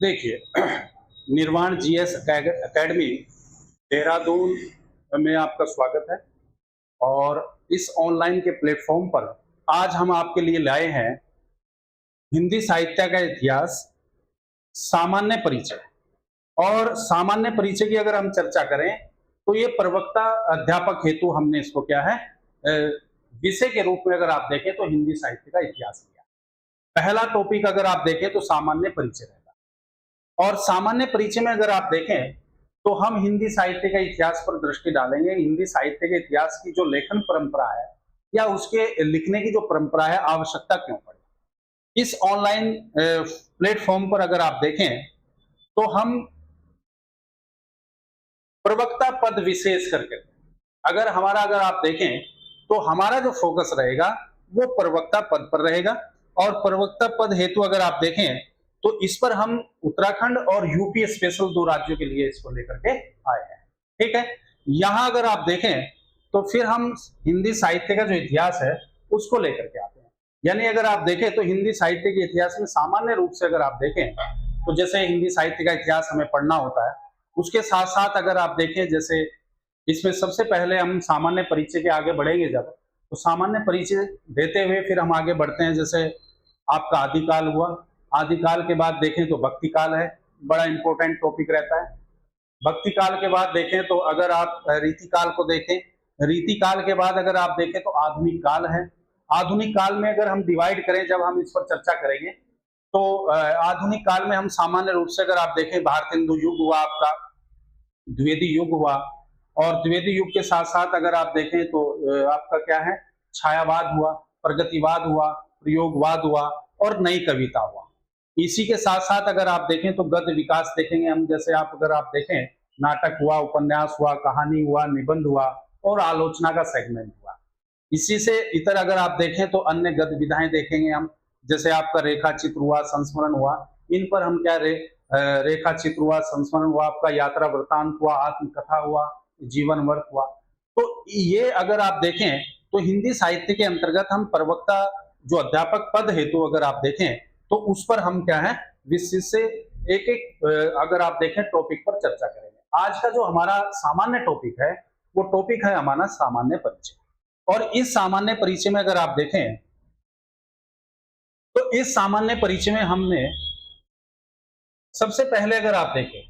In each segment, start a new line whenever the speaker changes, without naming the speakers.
देखिए, निर्वाण GS academy Dehradun में आपका स्वागत है। और इस ऑनलाइन के प्लेटफॉर्म पर आज हम आपके लिए लाए हैं हिंदी साहित्य का इतिहास, सामान्य परिचय। और सामान्य परिचय की अगर हम चर्चा करें तो ये प्रवक्ता अध्यापक हेतु हमने इसको क्या है विषय के रूप में अगर आप देखें तो हिंदी साहित्य का इतिहास लिया। पहला टॉपिक अगर आप देखें तो सामान्य परिचय रहेगा। और सामान्य परिचय में अगर आप देखें तो हम हिंदी साहित्य के इतिहास पर दृष्टि डालेंगे। हिंदी साहित्य के इतिहास की जो लेखन परंपरा है या उसके लिखने की जो परंपरा है, आवश्यकता क्यों पड़ी। इस ऑनलाइन प्लेटफॉर्म पर अगर आप देखें तो हम प्रवक्ता पद विशेष करके अगर आप देखें तो हमारा जो फोकस रहेगा वो प्रवक्ता पद पर रहेगा। और प्रवक्ता पद हेतु अगर आप देखें तो इस पर हम उत्तराखंड और यूपी स्पेशल दो राज्यों के लिए इसको लेकर के आए हैं। ठीक है, यहां अगर आप देखें तो फिर हम हिंदी साहित्य का जो इतिहास है उसको लेकर के आते हैं। यानी अगर आप देखें तो हिंदी साहित्य के इतिहास में सामान्य रूप से अगर आप देखें तो जैसे हिंदी साहित्य का इतिहास हमें पढ़ना होता है, उसके साथ साथ अगर आप देखें जैसे इसमें सबसे पहले हम सामान्य परिचय के आगे बढ़ेंगे जब, तो सामान्य परिचय देते हुए फिर हम आगे बढ़ते हैं। जैसे आपका आदिकाल हुआ, आदिकाल के बाद देखें तो भक्ति काल है, बड़ा इंपॉर्टेंट टॉपिक रहता है। भक्ति काल के बाद देखें तो अगर आप रीति काल को देखें, रीति काल के बाद अगर आप देखें तो आधुनिक काल है। आधुनिक काल में अगर हम डिवाइड करें, जब हम इस पर चर्चा करेंगे तो आधुनिक काल में हम सामान्य रूप से अगर आप देखें भारतेंदु युग हुआ, आपका द्विवेदी युग हुआ। और द्विवेदी युग के साथ साथ अगर आप देखें तो आपका क्या है, छायावाद हुआ, प्रगतिवाद हुआ, प्रयोगवाद हुआ और नई कविता हुआ। इसी के साथ साथ अगर आप देखें तो गद्य विकास देखेंगे हम। जैसे अगर आप देखें नाटक हुआ, उपन्यास हुआ, कहानी हुआ, निबंध हुआ और आलोचना का सेगमेंट हुआ। इसी से इतर अगर आप देखें तो अन्य गद्य विधाएं देखेंगे हम। जैसे आपका रेखा चित्र हुआ, संस्मरण हुआ, इन पर हम क्या रेखा चित्र हुआ, संस्मरण हुआ, आपका यात्रा वृतांत हुआ, आत्मकथा हुआ, जीवन वर्त हुआ। तो ये अगर आप देखें तो हिंदी साहित्य के अंतर्गत हम प्रवक्ता जो अध्यापक पद हेतु अगर आप देखें तो उस पर हम क्या है विशेष से एक एक अगर आप देखें टॉपिक पर चर्चा करेंगे। आज का जो हमारा सामान्य टॉपिक है वो टॉपिक है हमारा सामान्य परिचय। और इस सामान्य परिचय में अगर आप देखें तो इस सामान्य परिचय में हमने सबसे पहले अगर आप देखें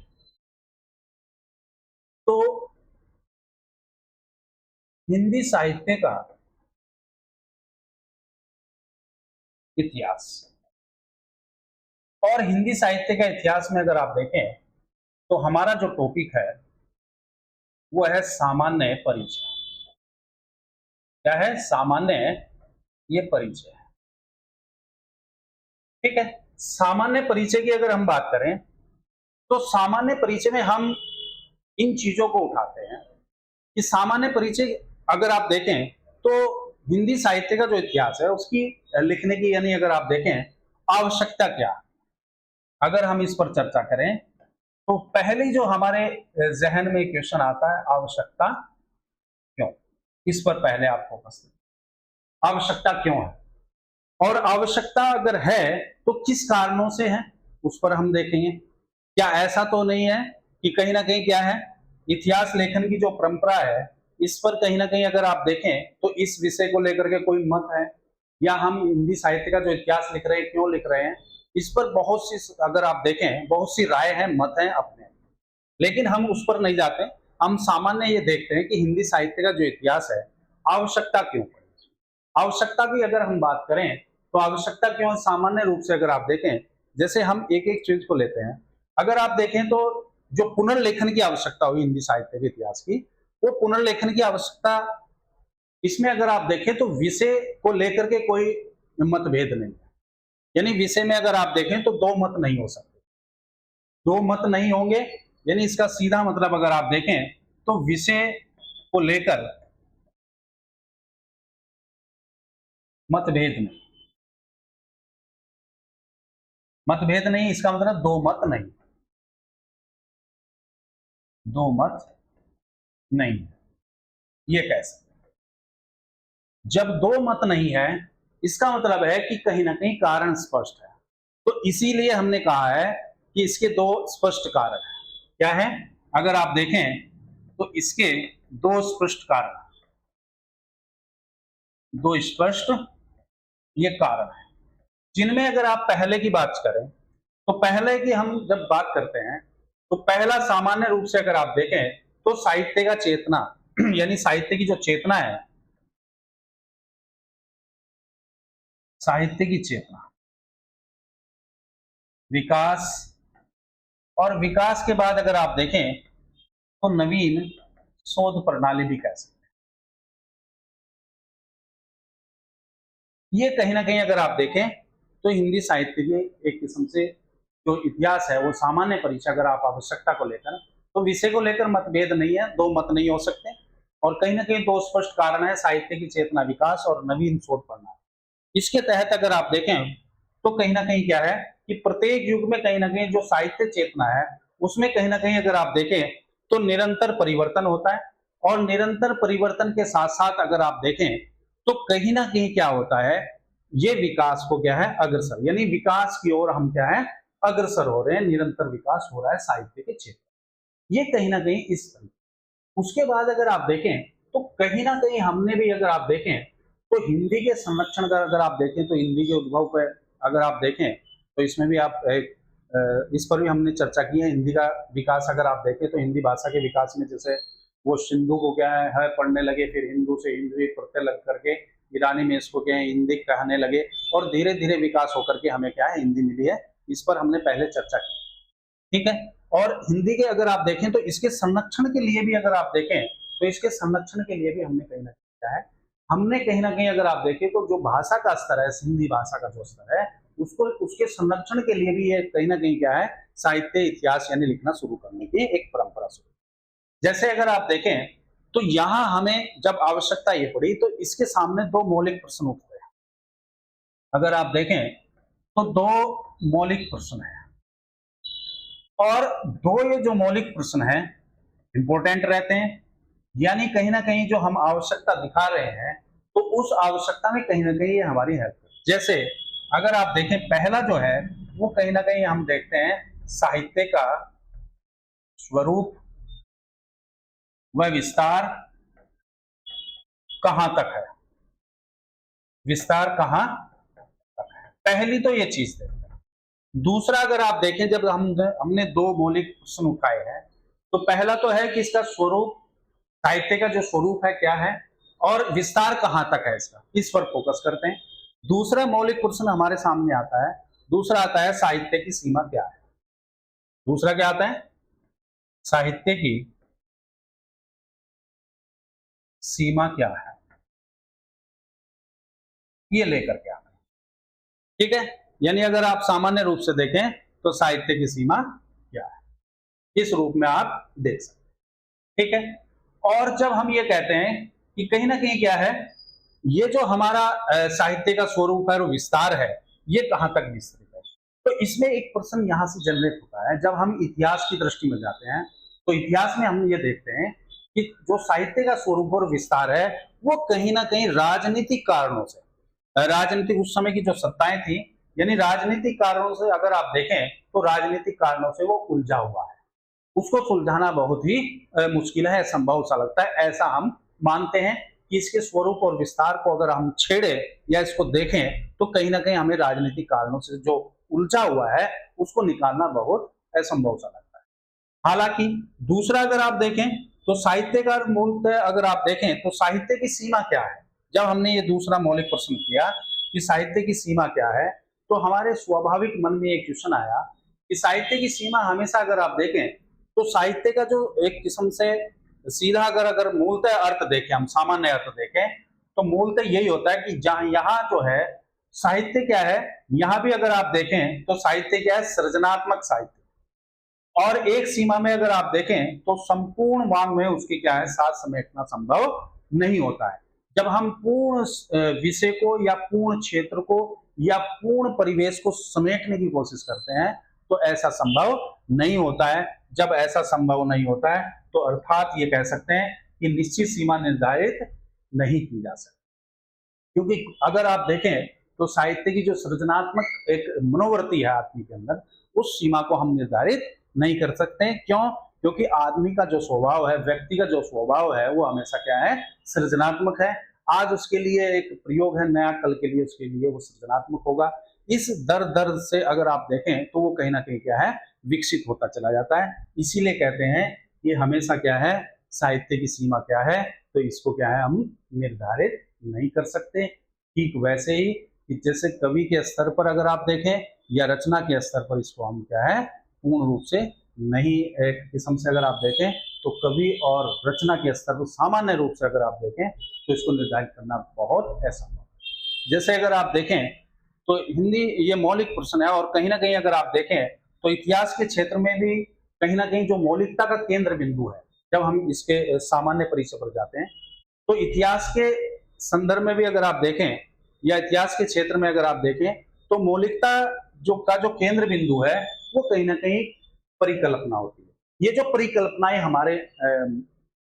तो हिंदी साहित्य का इतिहास। और हिंदी साहित्य का इतिहास में अगर आप देखें तो हमारा जो टॉपिक है वो है सामान्य परिचय। क्या है? सामान्य ये परिचय है। ठीक है, सामान्य परिचय की अगर हम बात करें तो सामान्य परिचय में हम इन चीजों को उठाते हैं कि सामान्य परिचय अगर आप देखें तो हिंदी साहित्य का जो इतिहास है उसकी लिखने की यानी अगर आप देखें आवश्यकता क्या, अगर हम इस पर चर्चा करें तो पहले जो हमारे जहन में क्वेश्चन आता है, आवश्यकता क्यों। इस पर पहले आप फोकस करें, आवश्यकता क्यों है और आवश्यकता अगर है तो किस कारणों से है उस पर हम देखेंगे। क्या ऐसा तो नहीं है कि कहीं ना कहीं क्या है इतिहास लेखन की जो परंपरा है इस पर कहीं ना कहीं अगर आप देखें तो इस विषय को लेकर के कोई मत है, या हम हिंदी साहित्य का जो इतिहास लिख रहे हैं क्यों लिख रहे हैं, इस पर बहुत सी अगर आप देखें बहुत सी राय है, मत है अपने। लेकिन हम उस पर नहीं जाते, हम सामान्य ये देखते हैं कि हिंदी साहित्य का जो इतिहास है आवश्यकता क्यों पड़ी। आवश्यकता की अगर हम बात करें तो आवश्यकता क्यों, सामान्य रूप से अगर आप देखें जैसे हम एक एक चीज को लेते हैं। अगर आप देखें तो जो पुनर्लेखन की आवश्यकता हुई हिंदी साहित्य के इतिहास की, वो पुनर्लेखन की आवश्यकता इसमें अगर आप देखें तो विषय को लेकर के कोई मतभेद नहीं है। यानी विषय में अगर आप देखें तो दो मत नहीं हो सकते, दो मत नहीं होंगे। यानी इसका सीधा मतलब अगर आप देखें तो विषय को लेकर मतभेद नहीं, मतभेद नहीं इसका मतलब दो मत नहीं, दो मत नहीं, ये कह सकते। जब दो मत नहीं है इसका मतलब है कि कहीं ना कहीं कारण स्पष्ट है। तो इसीलिए हमने कहा है कि इसके दो स्पष्ट कारक हैं। क्या है? अगर आप देखें तो इसके दो स्पष्ट कारक, दो स्पष्ट ये कारण है, जिनमें अगर आप पहले की बात करें तो पहले की हम जब बात करते हैं तो पहला सामान्य रूप से अगर आप देखें तो साहित्य का चेतना यानी साहित्य की जो चेतना है, साहित्य की चेतना, विकास, और विकास के बाद अगर आप देखें तो नवीन शोध प्रणाली भी कह सकते हैं। ये कहीं ना कहीं अगर आप देखें तो हिंदी साहित्य के एक किस्म से जो इतिहास है वो सामान्य परीक्षा अगर आप आवश्यकता को लेकर, तो विषय को लेकर मतभेद नहीं है, दो मत नहीं हो सकते, और कहीं ना कहीं दो स्पष्ट कारण है, साहित्य की चेतना विकास और नवीन शोध प्रणाली। इसके तहत अगर आप देखें तो कहीं ना कहीं क्या है कि प्रत्येक युग में कहीं ना कहीं जो साहित्य चेतना है उसमें कहीं ना कहीं अगर आप देखें तो निरंतर परिवर्तन होता है, और निरंतर परिवर्तन के साथ साथ अगर आप देखें तो कहीं ना कहीं क्या होता है, ये विकास को क्या है अग्रसर, यानी विकास की ओर हम क्या है अग्रसर हो रहे हैं, निरंतर विकास हो रहा है साहित्य के क्षेत्र, ये कहीं ना कहीं इस तरह। उसके बाद अगर आप देखें तो कहीं ना कहीं हमने भी अगर आप देखें तो हिंदी के संरक्षण का अगर आप देखें तो हिंदी के उद्भव पर अगर आप देखें तो इसमें भी आप इस पर भी हमने चर्चा की है। हिंदी का विकास अगर आप देखें तो हिंदी भाषा के विकास में जैसे वो सिंधु को क्या है पढ़ने लगे, फिर हिंदू से हिंदू प्रत्यय लग करके ईरानी में इसको क्या है हिंदी कहने लगे, और धीरे धीरे विकास होकर के हमें क्या है हिंदी मिली है। इस पर हमने पहले चर्चा की, ठीक है। और हिंदी के अगर आप देखें तो इसके संरक्षण के लिए भी अगर आप देखें तो इसके संरक्षण के लिए भी हमने कहीं ना कहीं क्या है, हमने कहीं ना कहीं अगर आप देखें तो जो भाषा का स्तर है, सिंधी भाषा का जो स्तर है उसको उसके संरक्षण के लिए भी ये कहीं ना कहीं क्या है साहित्य इतिहास यानी लिखना शुरू करने की एक परंपरा शुरू। जैसे अगर आप देखें तो यहां हमें जब आवश्यकता ये पड़ी तो इसके सामने दो मौलिक प्रश्न उठते हैं। अगर आप देखें तो दो मौलिक प्रश्न है, और दो ये जो मौलिक प्रश्न है इंपॉर्टेंट रहते हैं, यानी कहीं ना कहीं जो हम आवश्यकता दिखा रहे हैं तो उस आवश्यकता में कहीं ना कहीं ये हमारी हेल्प है। जैसे अगर आप देखें पहला जो है वो कहीं ना कहीं हम देखते हैं साहित्य का स्वरूप व विस्तार कहां तक है, विस्तार कहां तक है, पहली तो ये चीज देखते हैं। दूसरा अगर आप देखें जब हमने दो मौलिक प्रश्न उठाए हैं तो पहला तो है कि इसका स्वरूप, साहित्य का जो स्वरूप है क्या है, और विस्तार कहां तक है इसका, इस पर फोकस करते हैं। दूसरा मौलिक प्रश्न हमारे सामने आता है, दूसरा आता है साहित्य की सीमा क्या है। दूसरा क्या आता है, साहित्य की सीमा क्या है, ये लेकर के आता है, ठीक है। यानी अगर आप सामान्य रूप से देखें तो साहित्य की सीमा क्या है, इस रूप में आप देख सकते हैं, ठीक है। और जब हम ये कहते हैं कि कहीं ना कहीं क्या है, ये जो हमारा साहित्य का स्वरूप है और विस्तार है ये कहां तक विस्तृत है, तो इसमें एक प्रश्न यहां से जनरेट होता है। जब हम इतिहास की दृष्टि में जाते हैं तो इतिहास में हम ये देखते हैं कि जो साहित्य का स्वरूप और विस्तार है वो कहीं ना कहीं राजनीतिक कारणों से, राजनीतिक उस समय की जो सत्ताएं थी, यानी राजनीतिक कारणों से अगर आप देखें तो राजनीतिक कारणों से वो उलझा हुआ है, उसको सुलझाना बहुत ही मुश्किल है, संभव सा लगता है। ऐसा हम मानते हैं कि इसके स्वरूप और विस्तार को अगर हम छेड़े या इसको देखें तो कहीं ना कहीं हमें राजनीतिक कारणों से जो उलझा हुआ है उसको निकालना बहुत असंभव सा लगता है। हालांकि दूसरा अगर आप देखें तो साहित्य का मूलतः अगर आप देखें तो साहित्य की सीमा क्या है, जब हमने ये दूसरा मौलिक प्रश्न किया कि साहित्य की सीमा क्या है तो हमारे स्वाभाविक मन में एक क्वेश्चन आया कि साहित्य की सीमा हमेशा अगर आप देखें तो साहित्य का जो एक किस्म से सीधा अगर मूलतः अर्थ देखें, हम सामान्य अर्थ देखें तो मूलतः यही होता है कि जहां यहाँ जो है साहित्य क्या है, यहां भी अगर आप देखें तो साहित्य क्या है सृजनात्मक साहित्य, और एक सीमा में अगर आप देखें तो संपूर्ण वांग में उसकी क्या है साथ समेटना संभव नहीं होता है। जब हम पूर्ण विषय को या पूर्ण क्षेत्र को या पूर्ण परिवेश को समेटने की कोशिश करते हैं तो ऐसा संभव नहीं होता है। जब ऐसा संभव नहीं होता है तो अर्थात ये कह सकते हैं कि निश्चित सीमा निर्धारित नहीं की जा सकती, क्योंकि अगर आप देखें तो साहित्य की जो सृजनात्मक एक मनोवृत्ति है आदमी के अंदर उस सीमा को हम निर्धारित नहीं कर सकते। क्यों? क्योंकि आदमी का जो स्वभाव है, व्यक्ति का जो स्वभाव है, वो हमेशा क्या है? सृजनात्मक है। आज उसके लिए एक प्रयोग है नया, कल के लिए उसके लिए वो सृजनात्मक होगा। इस दर दर से अगर आप देखें तो वो कहीं ना कहीं क्या है? विकसित होता चला जाता है। इसीलिए कहते हैं कि हमेशा क्या है? साहित्य की सीमा क्या है? तो इसको क्या है? हम निर्धारित नहीं कर सकते। ठीक वैसे ही कि जैसे कवि के स्तर पर अगर आप देखें या रचना के स्तर पर इसको हम क्या है? पूर्ण रूप से नहीं, एक किस्म से अगर आप देखें तो कवि और रचना के स्तर पर सामान्य रूप से अगर आप देखें तो इसको निर्धारित करना बहुत असंभव है। जैसे अगर आप देखें तो हिंदी ये मौलिक प्रश्न है, और कहीं ना कहीं अगर आप देखें तो इतिहास के क्षेत्र में भी कहीं ना कहीं जो मौलिकता का केंद्र बिंदु है, जब हम इसके सामान्य परिचय पर जाते हैं तो इतिहास के संदर्भ में भी अगर आप देखें या इतिहास के क्षेत्र में अगर आप देखें तो मौलिकता जो केंद्र बिंदु है वो कहीं ना कहीं परिकल्पना होती है। ये जो परिकल्पनाएं हमारे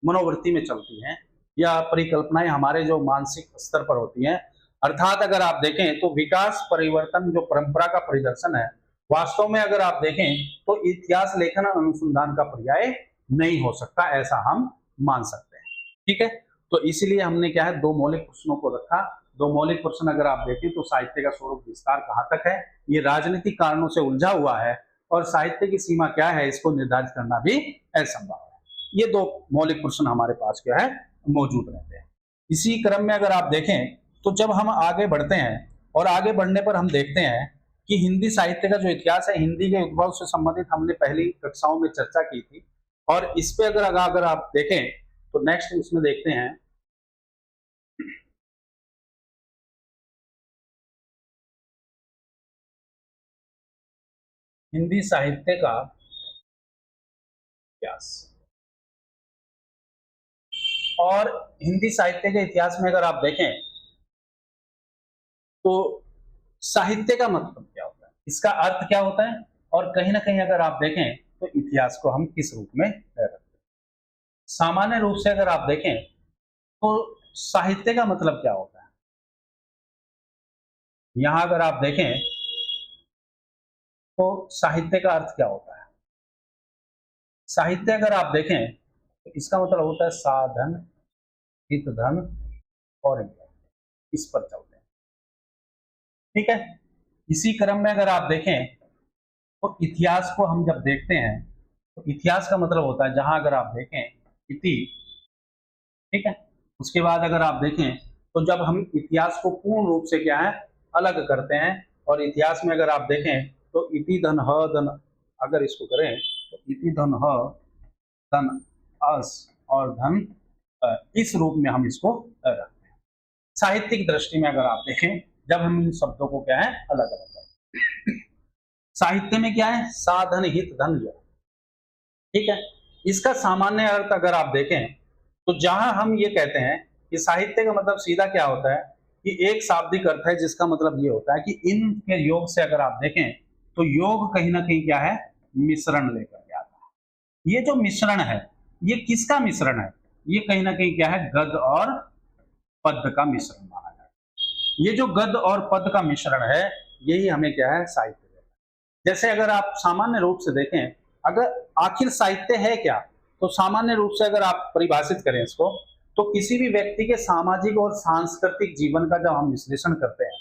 मनोवृत्ति में चलती हैं या परिकल्पनाएं हमारे जो मानसिक स्तर पर होती हैं, अर्थात अगर आप देखें तो विकास परिवर्तन जो परंपरा का परिदर्शन है, वास्तव में अगर आप देखें तो इतिहास लेखन अनुसंधान का पर्याय नहीं हो सकता, ऐसा हम मान सकते हैं। ठीक है, तो इसीलिए हमने क्या है? दो मौलिक प्रश्नों को रखा। दो मौलिक प्रश्न अगर आप देखें तो साहित्य का स्वरूप विस्तार कहाँ तक है, ये राजनीतिक कारणों से उलझा हुआ है, और साहित्य की सीमा क्या है, इसको निर्धारित करना भी असंभव है। ये दो मौलिक प्रश्न हमारे पास क्या है? मौजूद रहते हैं। इसी क्रम में अगर आप देखें तो जब हम आगे बढ़ते हैं और आगे बढ़ने पर हम देखते हैं कि हिंदी साहित्य का जो इतिहास है, हिंदी के उद्भव से संबंधित हमने पहली कक्षाओं में चर्चा की थी, और इस पे अगर आप देखें तो नेक्स्ट उसमें देखते हैं हिंदी साहित्य का इतिहास। और हिंदी साहित्य के इतिहास में अगर आप देखें तो साहित्य का मतलब क्या होता है, इसका अर्थ क्या होता है, और कहीं ना कहीं अगर आप देखें तो इतिहास को हम किस रूप में रखते हैं। सामान्य रूप से अगर आप देखें तो साहित्य का मतलब क्या होता है, यहां अगर आप देखें तो साहित्य का अर्थ क्या होता है। साहित्य अगर आप देखें तो इसका मतलब होता है साधन, हित, धन और इज्जत, इस पर चलते हैं। ठीक है, इसी क्रम में अगर आप देखें तो इतिहास को हम जब देखते हैं तो इतिहास का मतलब होता है जहां अगर आप देखें इति, ठीक है, उसके बाद अगर आप देखें तो जब हम इतिहास को पूर्ण रूप से क्या है? अलग करते हैं, और इतिहास में अगर आप देखें तो इति धन ह धन, अगर इसको करें तो इति धन ह धन अस और धन इस रूप में हम इसको रखते हैं। साहित्यिक दृष्टि में अगर आप देखें जब हम इन शब्दों को क्या है? अलग अलग करते हैं। साहित्य में क्या है? साधन, हित, धन, यश। ठीक है, इसका सामान्य अर्थ अगर आप देखें तो जहां हम ये कहते हैं कि साहित्य का मतलब सीधा क्या होता है कि एक शाब्दिक अर्थ है, जिसका मतलब ये होता है कि इनके योग से अगर आप देखें तो योग कहीं ना कहीं क्या है? मिश्रण लेकर के आता है। ये जो मिश्रण है ये किसका मिश्रण है? ये कहीं ना कहीं क्या है? गद्य और पद्य का मिश्रण माना जाता है। ये जो गद्य और पद्य का मिश्रण है यही हमें क्या है? साहित्य देता है। जैसे अगर आप सामान्य रूप से देखें, अगर आखिर साहित्य है क्या, तो सामान्य रूप से अगर आप परिभाषित करें इसको तो किसी भी व्यक्ति के सामाजिक और सांस्कृतिक जीवन का जब हम विश्लेषण करते हैं,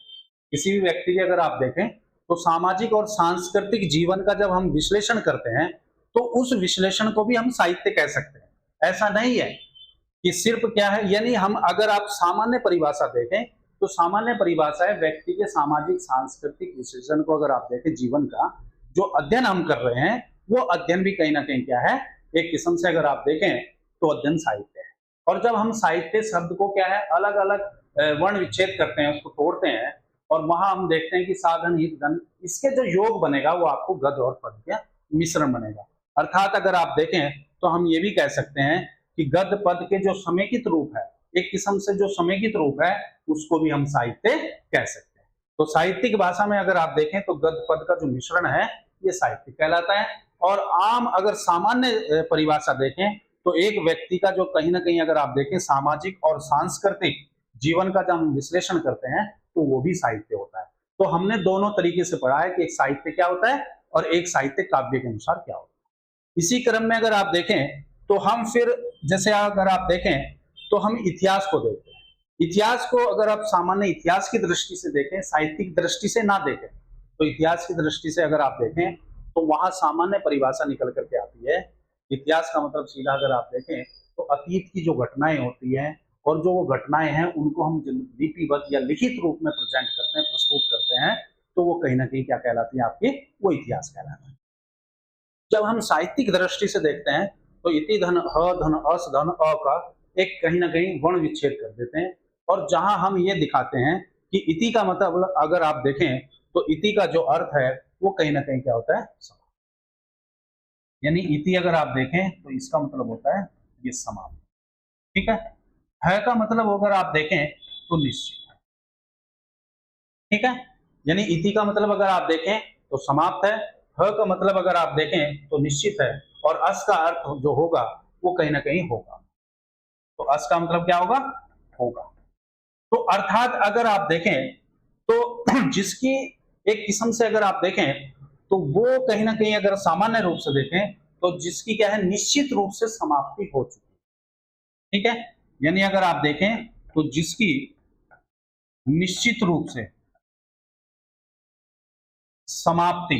किसी भी व्यक्ति के अगर आप देखें तो सामाजिक और सांस्कृतिक जीवन का जब हम विश्लेषण करते हैं तो उस विश्लेषण को भी हम साहित्य कह सकते हैं। ऐसा नहीं है कि सिर्फ क्या है, यानी हम अगर आप सामान्य परिभाषा देखें तो सामान्य परिभाषा है व्यक्ति के सामाजिक सांस्कृतिक विश्लेषण को अगर आप देखें, जीवन का जो अध्ययन हम कर रहे हैं वो अध्ययन भी कहीं ना कहीं क्या है? एक किस्म से अगर आप देखें तो अध्ययन साहित्य है। और जब हम साहित्य शब्द को क्या है? अलग अलग वर्ण विच्छेद करते हैं, उसको तोड़ते हैं, और वहां हम देखते हैं कि साधन, हित, धन, इसके जो योग बनेगा वो आपको गद्य और पद्य का मिश्रण बनेगा। अर्थात अगर आप देखें तो हम ये भी कह सकते हैं कि गद्य पद के जो समेकित रूप है, एक किस्म से जो समेकित रूप है, उसको भी हम साहित्य कह सकते हैं। तो साहित्यिक भाषा में अगर आप देखें तो गद्य पद का जो मिश्रण है ये साहित्य कहलाता है। और आम अगर सामान्य परिभाषा देखें तो एक व्यक्ति का जो कहीं ना कहीं अगर आप देखें सामाजिक और सांस्कृतिक जीवन का जब हम विश्लेषण करते हैं तो वो भी साहित्य होता है। तो हमने दोनों तरीके से पढ़ा है कि एक साहित्य क्या होता है और एक साहित्यिक काव्य के अनुसार क्या होता है। इसी क्रम में अगर आप देखें तो हम फिर जैसे अगर आप देखें तो हम इतिहास को देखते हैं। इतिहास को अगर आप सामान्य इतिहास की दृष्टि से देखें, साहित्यिक दृष्टि से ना देखें, तो इतिहास की दृष्टि से अगर आप देखें तो वहां सामान्य परिभाषा निकल करके आती है। इतिहास का मतलब सीधा अगर आप देखें तो अतीत की जो घटनाएं होती हैं और जो वो घटनाएं हैं उनको हम लिपिबद्ध या लिखित रूप में प्रेजेंट करते हैं, प्रस्तुत करते हैं, तो वो कहीं ना कहीं क्या कहलाती है आपकी, वो इतिहास कहलाता है। जब हम साहित्यिक दृष्टि से देखते हैं तो इति धन ह धन अस धन अ का एक कहीं ना कहीं वर्ण विच्छेद कर देते हैं, और जहां हम ये दिखाते हैं कि इति का मतलब अगर आप देखें तो इति का जो अर्थ है वो कहीं ना कहीं क्या होता है, समाप्त। यानी इति अगर आप देखें तो इसका मतलब होता है ये समाप्त, ठीक है का मतलब अगर आप देखें तो निश्चित, ठीक है। यानी इति का मतलब अगर आप देखें तो समाप्त है, ह का मतलब अगर आप देखें तो निश्चित है, और अस का अर्थ जो होगा वो कहीं ना कहीं होगा। तो अस का मतलब क्या होगा, होगा। तो अर्थात अगर आप देखें तो जिसकी एक किस्म से अगर आप देखें तो वो कहीं ना कहीं अगर सामान्य रूप से देखें तो जिसकी क्या है, निश्चित रूप से समाप्ति हो चुकी है, ठीक है। यानी अगर आप देखें तो जिसकी निश्चित रूप से समाप्ति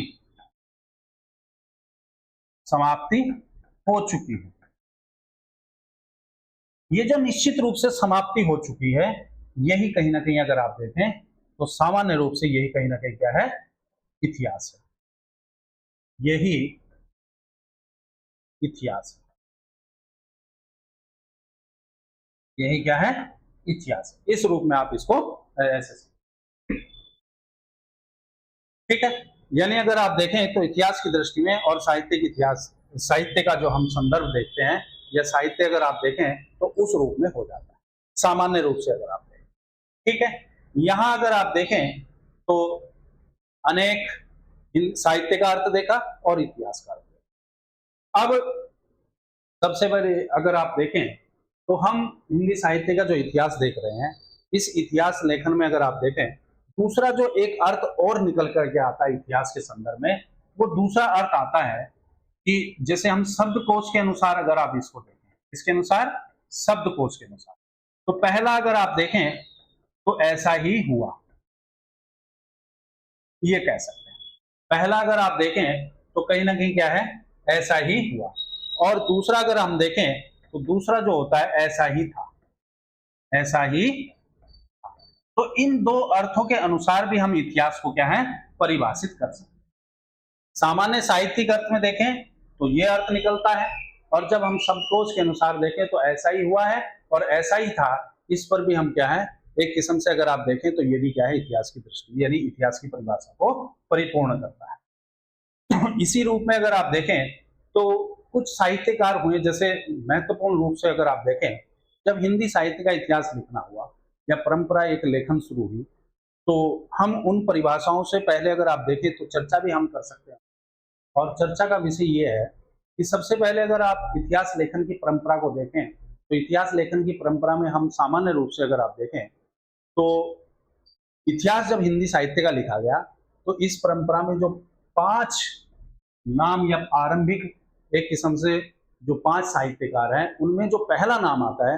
समाप्ति हो चुकी है, ये जो निश्चित रूप से समाप्ति हो चुकी है, यही कहीं ना कहीं अगर आप देखें तो सामान्य रूप से यही कहीं ना कहीं क्या है, इतिहास है। यही इतिहास है, यही क्या है, इतिहास है। इस रूप में आप इसको ऐसे, ठीक है। यानी अगर आप देखें तो इतिहास की दृष्टि में और साहित्यिक इतिहास, साहित्य का जो हम संदर्भ देखते हैं या साहित्य अगर आप देखें तो उस रूप में हो जाता है, सामान्य रूप से अगर आप देखें, ठीक है। यहां अगर आप देखें तो अनेक साहित्य का अर्थ देखा और इतिहास का अर्थ देखा। अब सबसे पहले अगर आप देखें तो हम हिंदी साहित्य का जो इतिहास देख रहे हैं, इस इतिहास लेखन में अगर आप देखें दूसरा जो एक अर्थ और निकल करके आता है इतिहास के संदर्भ में, वो दूसरा अर्थ आता है कि जैसे हम शब्दकोश के अनुसार अगर आप इसको देखें, इसके अनुसार शब्दकोश के अनुसार, तो पहला अगर आप देखें तो ऐसा ही हुआ, ये कह सकते हैं। पहला अगर आप देखें तो कहीं ना कहीं क्या है, ऐसा ही हुआ। और दूसरा अगर हम देखें तो दूसरा जो होता है ऐसा ही था, ऐसा ही। तो इन दो अर्थों के अनुसार भी हम इतिहास को क्या है, परिभाषित कर सकते हैं। सामान्य साहित्यिक अर्थ में देखें तो ये अर्थ निकलता है, और जब हम शब्दकोश के अनुसार देखें तो ऐसा ही हुआ है और ऐसा ही था, इस पर भी हम क्या है, एक किस्म से अगर आप देखें तो ये भी क्या है, इतिहास की दृष्टि यानी इतिहास की परिभाषा को परिपूर्ण करता है। इसी रूप में अगर आप देखें तो कुछ साहित्यकार हुए, जैसे महत्वपूर्ण रूप से अगर आप देखें जब हिंदी साहित्य का इतिहास लिखना हुआ या परंपरा एक लेखन शुरू हुई, तो हम उन परिभाषाओं से पहले अगर आप देखें तो चर्चा भी हम कर सकते हैं। और चर्चा का विषय ये है कि सबसे पहले अगर आप इतिहास लेखन की परंपरा को देखें तो इतिहास लेखन की परंपरा में हम सामान्य रूप से अगर आप देखें तो इतिहास जब हिंदी साहित्य का लिखा गया तो इस परंपरा में जो 5 नाम या आरंभिक एक किस्म से जो 5 साहित्यकार हैं, उनमें जो पहला नाम आता है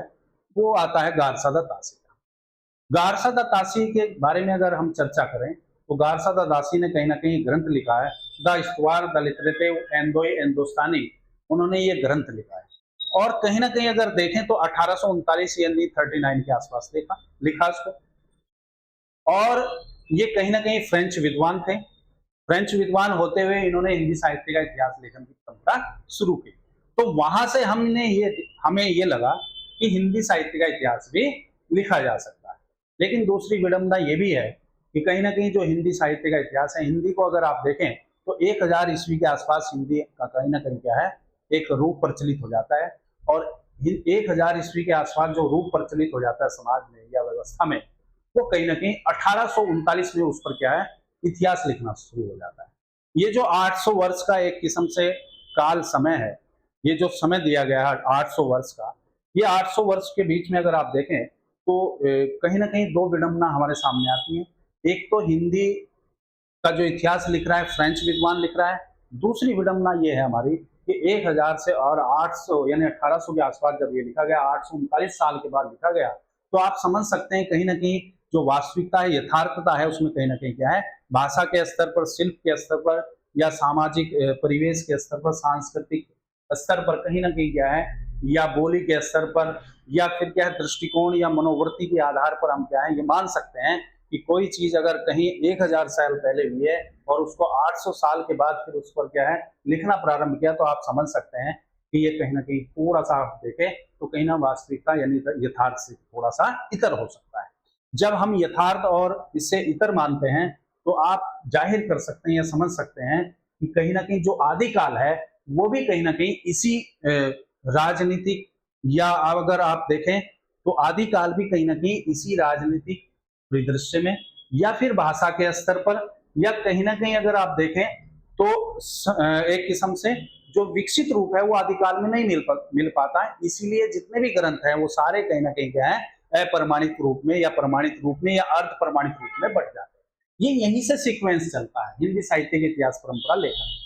वो आता है गारसादा तासी का। गारसादा तासी के बारे में अगर हम चर्चा करें तो गारसादा दासी ने कहीं ना कहीं ग्रंथ लिखा है, द इस्तवार द लिटरेटिव एंदोई एंदोस्तानी, उन्होंने ये ग्रंथ लिखा है। और कहीं ना कहीं अगर देखें तो 1839 यानी 39 के आसपास लिखा उसको। और ये कहीं ना कहीं फ्रेंच विद्वान थे, फ्रेंच विद्वान होते हुए इन्होंने हिंदी साहित्य का इतिहास लेखन की परंपरा शुरू की। तो वहां से हमें ये लगा कि हिंदी साहित्य का इतिहास भी लिखा जा सकता है। लेकिन दूसरी विडंबना ये भी है कि कहीं ना कहीं जो हिंदी साहित्य का इतिहास है, हिंदी को अगर आप देखें तो 1000 ईस्वी के आसपास हिंदी का कहीं ना कहीं क्या है, एक रूप प्रचलित हो जाता है। और 1000 ईस्वी के आसपास जो रूप प्रचलित हो जाता है समाज में या व्यवस्था में, वो कहीं ना कहीं 1839 में उस पर क्या है, इतिहास लिखना शुरू हो जाता है। ये जो 800 वर्ष का एक किस्म से काल समय है, ये जो समय दिया गया है 800 वर्ष का, ये 800 वर्ष के बीच में अगर आप देखें तो कहीं ना कहीं 2 विडंबना हमारे सामने आती है। एक तो हिंदी का जो इतिहास लिख रहा है फ्रेंच विद्वान लिख रहा है, दूसरी विडंबना ये है हमारी कि 1000 से और 800 यानी 1800 के आसपास जब ये लिखा गया, 839 साल के बाद लिखा गया, तो आप समझ सकते हैं कहीं ना कहीं जो वास्तविकता है, यथार्थता है, उसमें कहीं ना कहीं क्या है, भाषा के स्तर पर, शिल्प के स्तर पर, या सामाजिक परिवेश के स्तर पर, सांस्कृतिक स्तर पर कहीं ना कहीं क्या है, या बोली के स्तर पर, या फिर क्या है, दृष्टिकोण या मनोवृत्ति के आधार पर हम क्या है ये मान सकते हैं कि कोई चीज अगर कहीं 1000 साल पहले हुई है और उसको 800 साल के बाद फिर उस पर क्या है लिखना प्रारंभ किया, तो आप समझ सकते हैं कि ये कहीं ना कहीं थोड़ा सा आप देखें तो कहीं ना वास्तविकता यानी यथार्थ से थोड़ा सा इतर हो सकता है। जब हम यथार्थ और इससे इतर मानते हैं तो आप जाहिर कर सकते हैं या समझ सकते हैं कि कहीं ना कहीं जो आदिकाल है वो भी कहीं ना कहीं इसी राजनीतिक, या अगर आप देखें तो आदिकाल भी कहीं ना कहीं इसी राजनीतिक परिदृश्य में, या फिर भाषा के स्तर पर, या कहीं ना कहीं अगर आप देखें तो एक किस्म से जो विकसित रूप है वो आदिकाल में नहीं मिल पाता है। इसीलिए जितने भी ग्रंथ हैं वो सारे कहीं ना कहीं क्या है, अप्रमाणित रूप में या प्रमाणित रूप में या अर्ध प्रमाणित रूप में बढ़ जाते हैं। ये यहीं से सीक्वेंस चलता है हिंदी साहित्य के इतिहास परंपरा लेकर।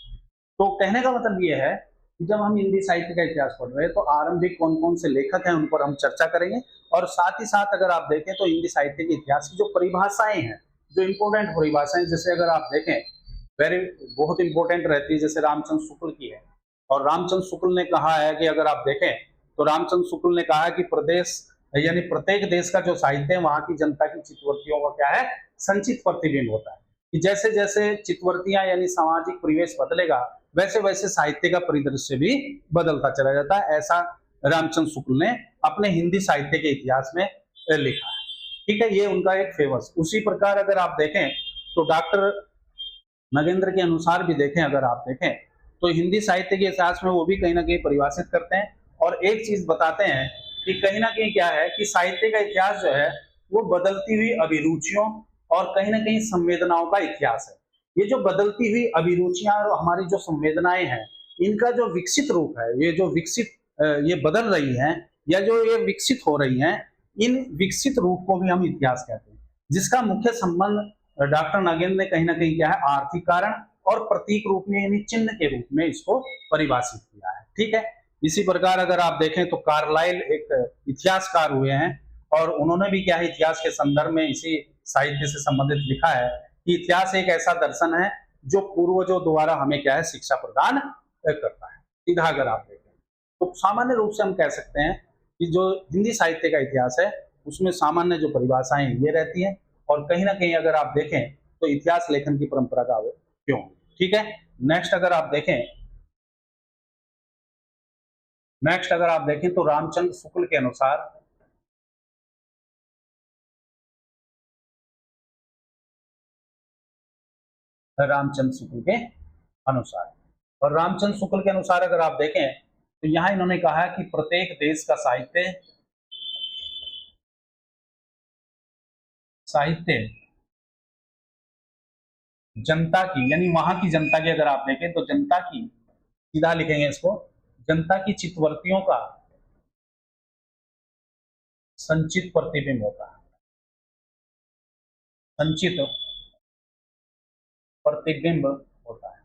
तो कहने का मतलब ये है कि जब हम हिंदी साहित्य का इतिहास पढ़ रहे हैं तो आरंभिक कौन कौन से लेखक हैं उन पर हम चर्चा करेंगे, और साथ ही साथ अगर आप देखें तो हिंदी साहित्य के इतिहास की जो परिभाषाएं हैं, जो इंपोर्टेंट परिभाषाएं, जैसे अगर आप देखें वेरी बहुत इंपॉर्टेंट रहती है, जैसे रामचंद्र शुक्ल की है। और रामचंद्र शुक्ल ने कहा है कि अगर आप देखें तो रामचंद्र शुक्ल ने कहा है कि प्रदेश यानी प्रत्येक देश का जो साहित्य है वहां की जनता की चित्तवृत्तियों का क्या है, संचित प्रतिबिंब होता है। कि जैसे जैसे चित्तवृत्तियां यानी सामाजिक परिवेश बदलेगा वैसे वैसे साहित्य का परिदृश्य भी बदलता चला जाता है। ऐसा रामचंद्र शुक्ल ने अपने हिंदी साहित्य के इतिहास में लिखा है। ठीक है, ये उनका एक फेमस। उसी प्रकार अगर आप देखें तो डॉक्टर नगेंद्र के अनुसार भी देखें, अगर आप देखें तो हिंदी साहित्य के इतिहास में वो भी कहीं ना कहीं परिभाषित करते हैं और एक चीज बताते हैं कि कहीं ना कहीं क्या है कि साहित्य का इतिहास जो है वो बदलती हुई अभिरुचियों और कहीं ना कहीं संवेदनाओं का इतिहास है। ये जो बदलती हुई अभिरुचियां और हमारी जो संवेदनाएं हैं, इनका जो विकसित रूप है, ये जो विकसित ये बदल रही हैं या जो ये विकसित हो रही हैं, इन विकसित रूप को भी हम इतिहास कहते हैं, जिसका मुख्य संबंध डॉक्टर नागेंद्र ने कहीं ना कहीं क्या है, आर्थिक कारण और प्रतीक रूप में यानी चिन्ह के रूप में इसको परिभाषित किया है। ठीक है, इसी प्रकार अगर आप देखें तो कार्लाइल एक इतिहासकार हुए हैं और उन्होंने भी क्या है इतिहास के संदर्भ में इसी साहित्य से संबंधित लिखा है कि इतिहास एक ऐसा दर्शन है जो पूर्वजों द्वारा हमें क्या है शिक्षा प्रदान करता है। सीधा अगर आप देखें तो सामान्य रूप से हम कह सकते हैं कि जो हिंदी साहित्य का इतिहास है उसमें सामान्य जो परिभाषाएं ये रहती हैं, और कहीं ना कहीं अगर आप देखें तो इतिहास लेखन की परंपरा का क्यों। ठीक है, नेक्स्ट अगर आप देखें तो रामचंद्र शुक्ल के अनुसार रामचंद्र शुक्ल के अनुसार और रामचंद्र शुक्ल के अनुसार अगर आप देखें तो यहां इन्होंने कहा है कि प्रत्येक देश का साहित्य साहित्य जनता की यानी वहां की जनता की, अगर आप देखें तो जनता की, सीधा लिखेंगे इसको, जनता की चित्तवृत्तियों का संचित प्रतिबिंब होता है। संचित प्रतिबिंब होता है।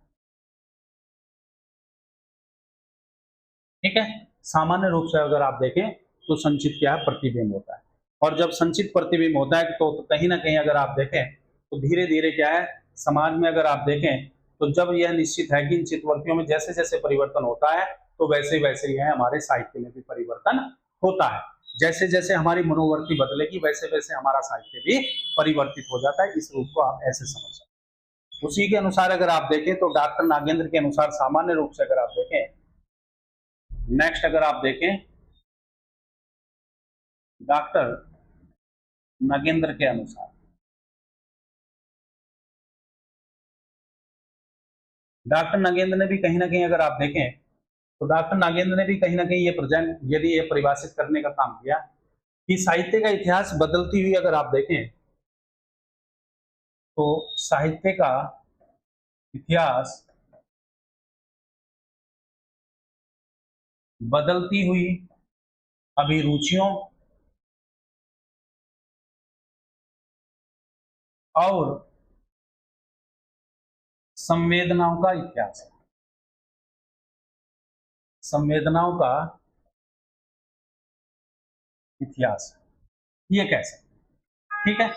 ठीक है, सामान्य रूप से अगर आप देखें तो संचित क्या है, प्रतिबिंब होता है। और जब संचित प्रतिबिंब होता है तो कहीं ना कहीं अगर आप देखें तो धीरे धीरे क्या है, समाज में अगर आप देखें तो जब यह निश्चित है कि इन चित्तवृत्तियों में जैसे जैसे परिवर्तन होता है तो वैसे वैसे ही है हमारे साहित्य में भी परिवर्तन होता है। जैसे जैसे हमारी मनोवृत्ति बदलेगी वैसे वैसे हमारा साहित्य भी परिवर्तित हो जाता है। इस रूप को आप ऐसे समझ सकते हैं। उसी के अनुसार अगर आप देखें तो डॉक्टर नागेंद्र के अनुसार सामान्य रूप से अगर आप देखें, नेक्स्ट अगर आप देखें डॉक्टर नागेंद्र के अनुसार, डॉक्टर नागेंद्र ने भी कहीं ना कहीं अगर आप देखें तो डॉक्टर नागेंद्र ने भी कहीं ना कहीं ये प्रेजेंट यदि ये परिभाषित करने का काम किया कि साहित्य का इतिहास बदलती हुई अगर आप देखें तो साहित्य का इतिहास बदलती हुई अभिरुचियों और संवेदनाओं का इतिहास है। संवेदनाओं का इतिहास, ये कह सकते हैं। ठीक है,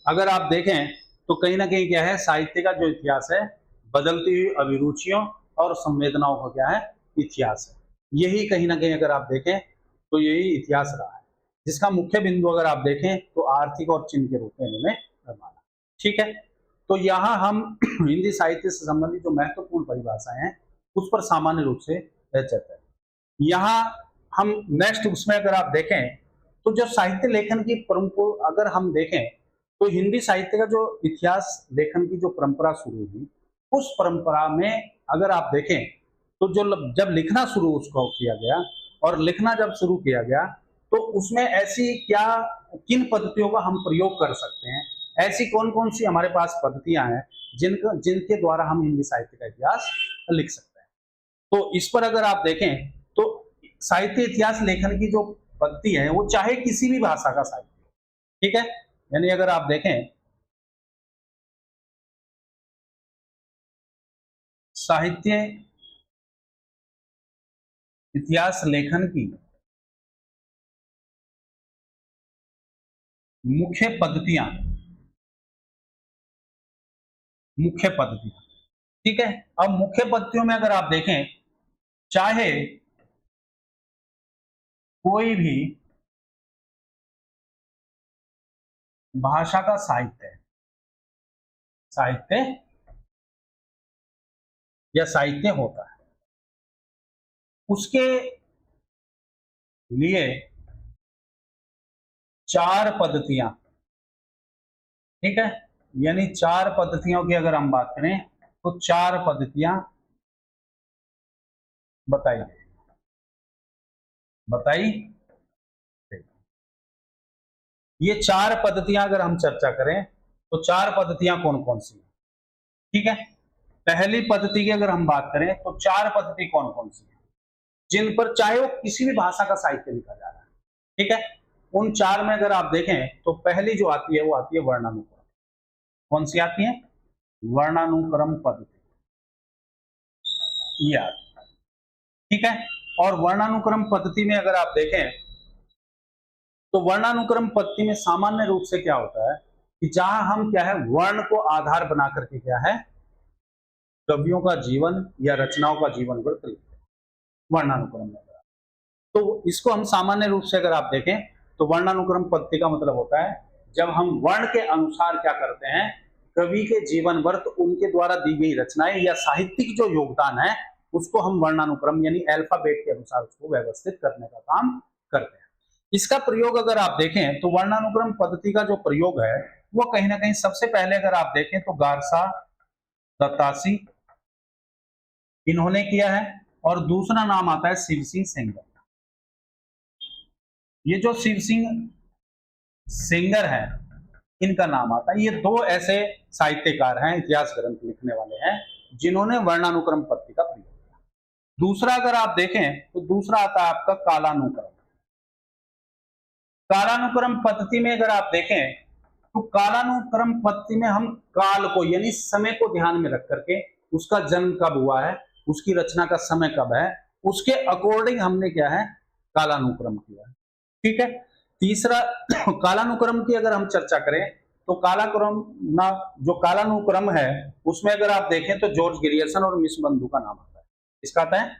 अगर आप देखें तो कहीं ना कहीं क्या है, साहित्य का जो इतिहास है बदलती हुई अभिरुचियों और संवेदनाओं का क्या है, इतिहास है। यही कहीं ना कहीं अगर आप देखें तो यही इतिहास रहा है, जिसका मुख्य बिंदु अगर आप देखें तो आर्थिक और चिन्ह के रूप में इन्होंने माना। ठीक है, तो यहाँ हम हिंदी साहित्य से संबंधित जो महत्वपूर्ण परिभाषाएं हैं उस पर सामान्य रूप से चर्चा करें। यहाँ हम नेक्स्ट उसमें अगर आप देखें तो जो साहित्य लेखन की परंपरा अगर हम देखें तो हिंदी साहित्य का जो इतिहास लेखन की जो परंपरा शुरू हुई, उस परंपरा में अगर आप देखें तो जो जब लिखना शुरू उसको किया गया और लिखना जब शुरू किया गया तो उसमें ऐसी क्या किन पद्धतियों का हम प्रयोग कर सकते हैं, ऐसी कौन कौन सी हमारे पास पद्धतियां हैं जिनके द्वारा हम हिंदी साहित्य का इतिहास लिख सकते हैं। तो इस पर अगर आप देखें तो साहित्य इतिहास लेखन की जो पद्धति है वो चाहे किसी भी भाषा का साहित्य, ठीक है, यानी अगर आप देखें साहित्य इतिहास लेखन की मुख्य पद्धतियां, ठीक है। अब मुख्य पद्धतियों में अगर आप देखें, चाहे कोई भी भाषा का साहित्य या साहित्य होता है, उसके लिए 4 पद्धतियां, ठीक है, यानी 4 पद्धतियों की अगर हम बात करें तो 4 पद्धतियां बताई। ये 4 पद्धतियां अगर हम चर्चा करें तो 4 पद्धतियां कौन कौन सी हैं, ठीक है। पहली पद्धति की अगर हम बात करें तो 4 पद्धति कौन कौन सी है जिन पर चाहे वो किसी भी भाषा का साहित्य लिखा जा रहा है, ठीक है। उन 4 में अगर आप देखें तो पहली जो आती है वो आती है वर्णानुक्रम। कौन सी आती है? वर्णानुक्रम पद्धति, ये आती है, ठीक है। और वर्णानुक्रम पद्धति में अगर आप देखें तो वर्णानुक्रम पद्धति में सामान्य रूप से क्या होता है कि जहां हम क्या है वर्ण को आधार बना करके क्या है कवियों का जीवन या रचनाओं का जीवन वृत्त लिखते हैं वर्णानुक्रम में। तो इसको हम सामान्य रूप से अगर आप देखें तो वर्णानुक्रम पद्धति का मतलब होता है जब हम वर्ण के अनुसार क्या करते हैं कवि के जीवन वर्त, उनके द्वारा दी गई रचनाएं या साहित्यिक जो योगदान है उसको हम वर्णानुक्रम यानी अल्फाबेट के अनुसार उसको व्यवस्थित करने का काम करते हैं। इसका प्रयोग अगर आप देखें तो वर्णानुक्रम पद्धति का जो प्रयोग है वो कहीं ना कहीं सबसे पहले अगर आप देखें तो गारसा दत्तासी इन्होंने किया है और दूसरा नाम आता है शिव सिंह सेंगर। ये जो शिव सिंह सेंगर है इनका नाम आता है। ये 2 ऐसे साहित्यकार हैं, इतिहास ग्रंथ लिखने वाले हैं जिन्होंने वर्णानुक्रम पद्धति का प्रयोग किया। दूसरा अगर आप देखें तो दूसरा आता है आपका कालानुक्रम। कालानुक्रम पद्धति में अगर आप देखें तो कालानुक्रम पद्धति में हम काल को यानी समय को ध्यान में रख करके उसका जन्म कब हुआ है, उसकी रचना का समय कब है, उसके अकॉर्डिंग हमने क्या है कालानुक्रम किया है, ठीक है। तीसरा कालानुक्रम की अगर हम चर्चा करें तो जो कालानुक्रम है उसमें अगर आप देखें तो जॉर्ज ग्रियर्सन और मिस बंधु का नाम आता है। इसका आता है